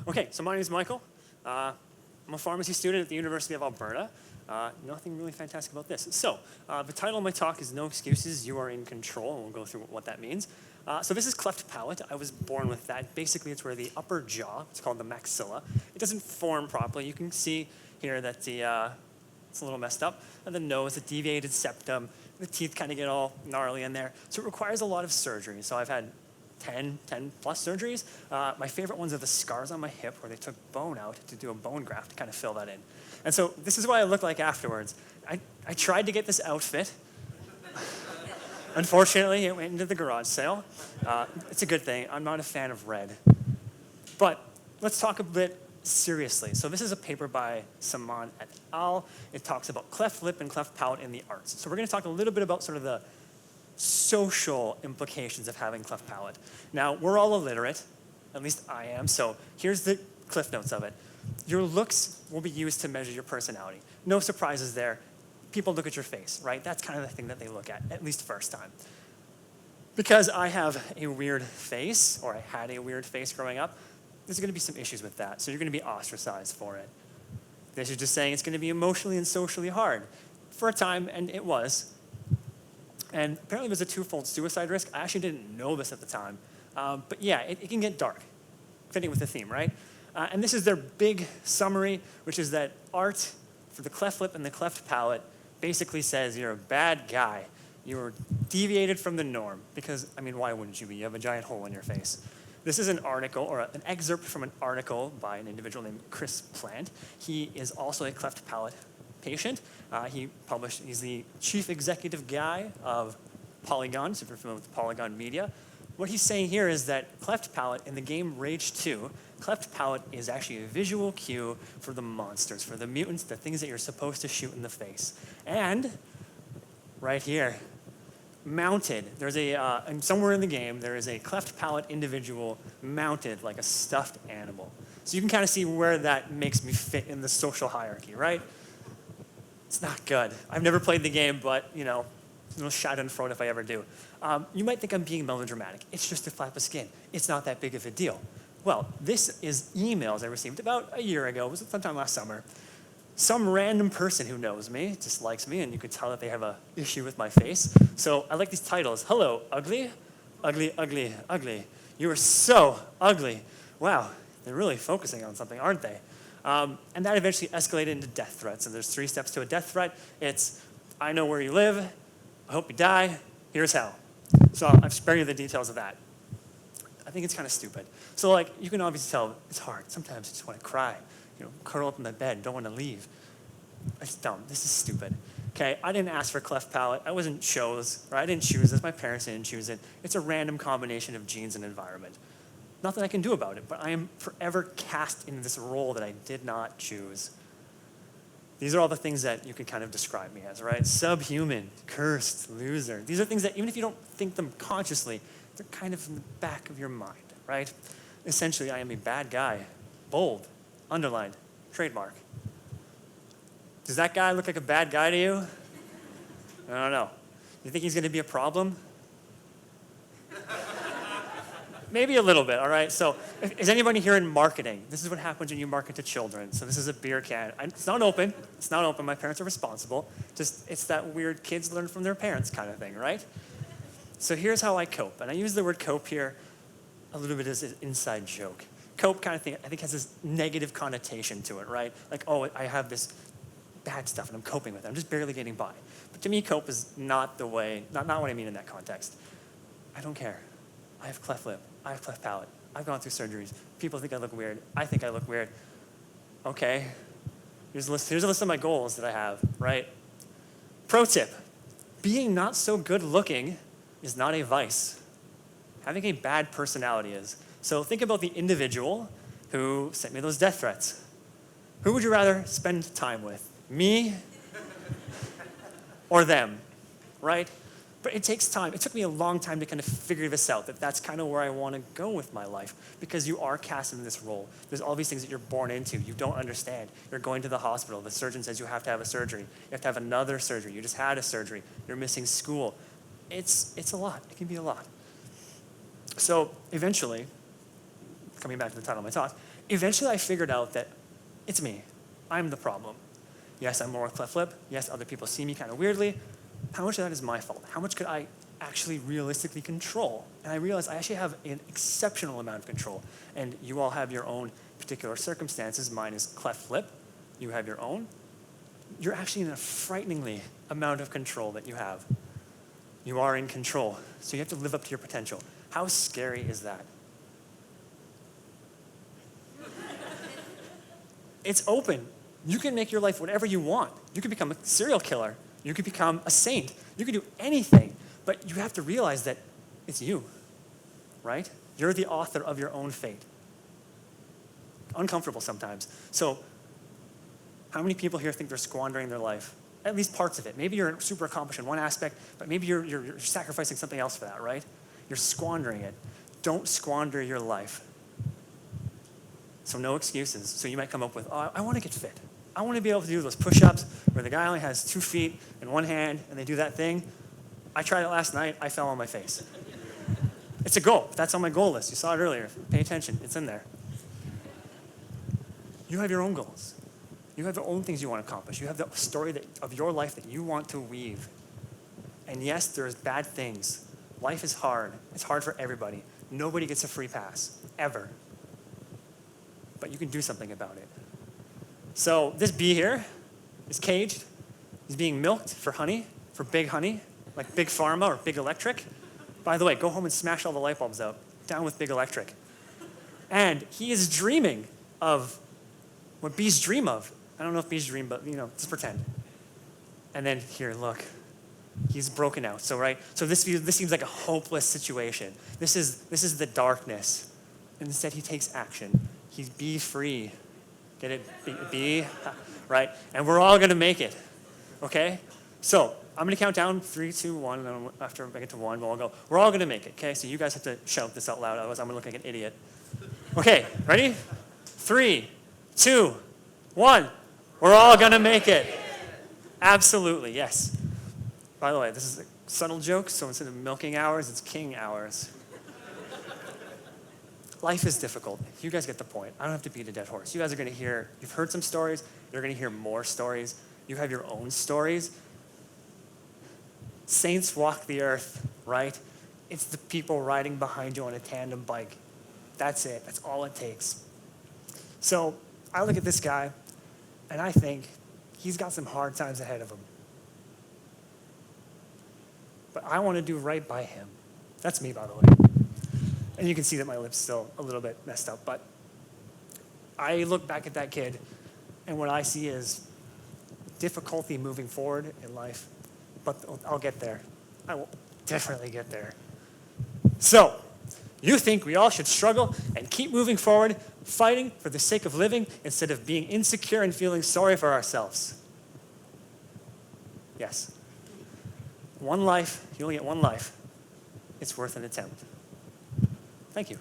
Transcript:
Okay, so my name is Michael. I'm a pharmacy student at the University of Alberta. Nothing really fantastic about this. So, the title of my talk is No Excuses, You Are in Control, and we'll go through what that means. So this is cleft palate. I was born with that. Basically, it's where the upper jaw, it's called the maxilla, it doesn't form properly. You can see here that it's a little messed up. And the nose, the deviated septum, the teeth kind of get all gnarly in there. So it requires a lot of surgery. So I've had 10 plus surgeries. My favorite ones are the scars on my hip where they took bone out to do a bone graft to kind of fill that in. And so this is what I look like afterwards. I tried to get this outfit. Unfortunately, it went into the garage sale. It's a good thing. I'm not a fan of red. But let's talk a bit seriously. So this is a paper by Saman et al. It talks about cleft lip and cleft palate in the arts. So we're going to talk a little bit about sort of the social implications of having cleft palate. Now, we're all illiterate, at least I am, so here's the cliff notes of it. Your looks will be used to measure your personality. No surprises there. People look at your face, right? That's kind of the thing that they look at least first time. Because I have a weird face, or I had a weird face growing up, there's going to be some issues with that, so you're going to be ostracized for it. This is just saying it's going to be emotionally and socially hard for a time, and it was. And apparently there's a twofold suicide risk. I actually didn't know this at the time. But yeah, it can get dark, fitting with the theme, right? And this is their big summary, which is that art for the cleft lip and the cleft palate basically says you're a bad guy. You're deviated from the norm. Because, I mean, why wouldn't you be? You have a giant hole in your face. This is an article, or an excerpt from an article by an individual named Chris Plant. He is also a cleft palate patient. He's the chief executive guy of Polygon, so if you're familiar with Polygon Media. What he's saying here is that cleft palate in the game Rage 2, cleft palate is actually a visual cue for the monsters, for the mutants, the things that you're supposed to shoot in the face. And right here, mounted, there's and somewhere in the game, there is a cleft palate individual mounted like a stuffed animal. So you can kind of see where that makes me fit in the social hierarchy, right? It's not good. I've never played the game, but, you know, no schadenfreude if I ever do. You might think I'm being melodramatic. It's just a flap of skin. It's not that big of a deal. Well, this is emails I received about a year ago. It was sometime last summer. Some random person who knows me, just likes me, and you could tell that they have an issue with my face. So I like these titles. Hello, ugly, ugly, ugly, ugly. You are so ugly. Wow, they're really focusing on something, aren't they? And that eventually escalated into death threats. And there's 3 steps to a death threat. It's, I know where you live. I hope you die. Here's how. So I've spared you the details of that. I think it's kind of stupid. So like, you can obviously tell it's hard. Sometimes you just want to cry. You know, curl up in the bed, don't want to leave. It's dumb. This is stupid. Okay, I didn't ask for cleft palate. I wasn't chose, or I didn't choose this. My parents didn't choose it. It's a random combination of genes and environment. Nothing I can do about it, but I am forever cast in this role that I did not choose. These are all the things that you can kind of describe me as, right? Subhuman, cursed, loser. These are things that even if you don't think them consciously, they're kind of in the back of your mind, right? Essentially, I am a bad guy, bold, underlined, trademark. Does that guy look like a bad guy to you? I don't know. You think he's going to be a problem? Maybe a little bit, all right? So is anybody here in marketing? This is what happens when you market to children. So this is a beer can. It's not open. It's not open. My parents are responsible. Just, it's that weird kids learn from their parents kind of thing, right? So here's how I cope. And I use the word cope here a little bit as an inside joke. Cope kind of thing, I think, has this negative connotation to it, right? Like, oh, I have this bad stuff and I'm coping with it. I'm just barely getting by. But to me, cope is not the way, not what I mean in that context. I don't care. I have cleft lip. I have cleft palate. I've gone through surgeries. People think I look weird. I think I look weird. Okay. Here's a list of my goals that I have, right? Pro tip. Being not so good looking is not a vice. Having a bad personality is. So think about the individual who sent me those death threats. Who would you rather spend time with? Me or them, right? But it takes time. It took me a long time to kind of figure this out, that's kind of where I want to go with my life, because you are cast in this role. There's all these things that you're born into. You don't understand. You're going to the hospital. The surgeon says you have to have a surgery. You have to have another surgery. You just had a surgery. You're missing school. It's a lot. It can be a lot. So eventually, coming back to the title of my talk, eventually I figured out that it's me. I'm the problem. Yes, I'm more a cleft lip. Yes, other people see me kind of weirdly. How much of that is my fault? How much could I actually realistically control? And I realized I actually have an exceptional amount of control. And you all have your own particular circumstances. Mine is cleft lip. You have your own. You're actually in a frighteningly amount of control that you have. You are in control. So you have to live up to your potential. How scary is that? It's open. You can make your life whatever you want. You could become a serial killer. You could become a saint. You could do anything. But you have to realize that it's you, right? You're the author of your own fate. Uncomfortable sometimes. So how many people here think they're squandering their life? At least parts of it. Maybe you're super accomplished in one aspect, but maybe you're sacrificing something else for that, right? You're squandering it. Don't squander your life. So no excuses. So you might come up with, oh, I want to get fit. I want to be able to do those push-ups where the guy only has 2 feet and 1 hand and they do that thing. I tried it last night. I fell on my face. It's a goal. That's on my goal list. You saw it earlier. Pay attention. It's in there. You have your own goals. You have your own things you want to accomplish. You have the story of your life that you want to weave. And yes, there's bad things. Life is hard. It's hard for everybody. Nobody gets a free pass, ever. But you can do something about it. So this bee here is caged. He's being milked for honey, for big honey, like Big Pharma or Big Electric. By the way, go home and smash all the light bulbs out. Down with Big Electric. And he is dreaming of what bees dream of. I don't know if bees dream, but just pretend. And then here, look. He's broken out. So this seems like a hopeless situation. This is the darkness. And instead he takes action. He's bee free. Get it? Bee, right? And we're all gonna make it. Okay? So I'm gonna count down 3, 2, 1, and then after I get to 1, we'll all go. We're all gonna make it. Okay? So you guys have to shout this out loud, otherwise I'm gonna look like an idiot. Okay, ready? 3, 2, 1. We're all gonna make it. Absolutely, yes. By the way, this is a subtle joke, so instead of milking hours, it's king hours. Life is difficult. You guys get the point. I don't have to beat a dead horse. You guys are going to hear, you've heard some stories, you're going to hear more stories. You have your own stories. Saints walk the earth, right? It's the people riding behind you on a tandem bike. That's it. That's all it takes. So I look at this guy, and I think he's got some hard times ahead of him. But I want to do right by him. That's me, by the way. And you can see that my lip's still a little bit messed up. But I look back at that kid, and what I see is difficulty moving forward in life. But I'll get there. I will definitely get there. So, you think we all should struggle and keep moving forward, fighting for the sake of living instead of being insecure and feeling sorry for ourselves? Yes. One life, you only get one life. It's worth an attempt. Thank you.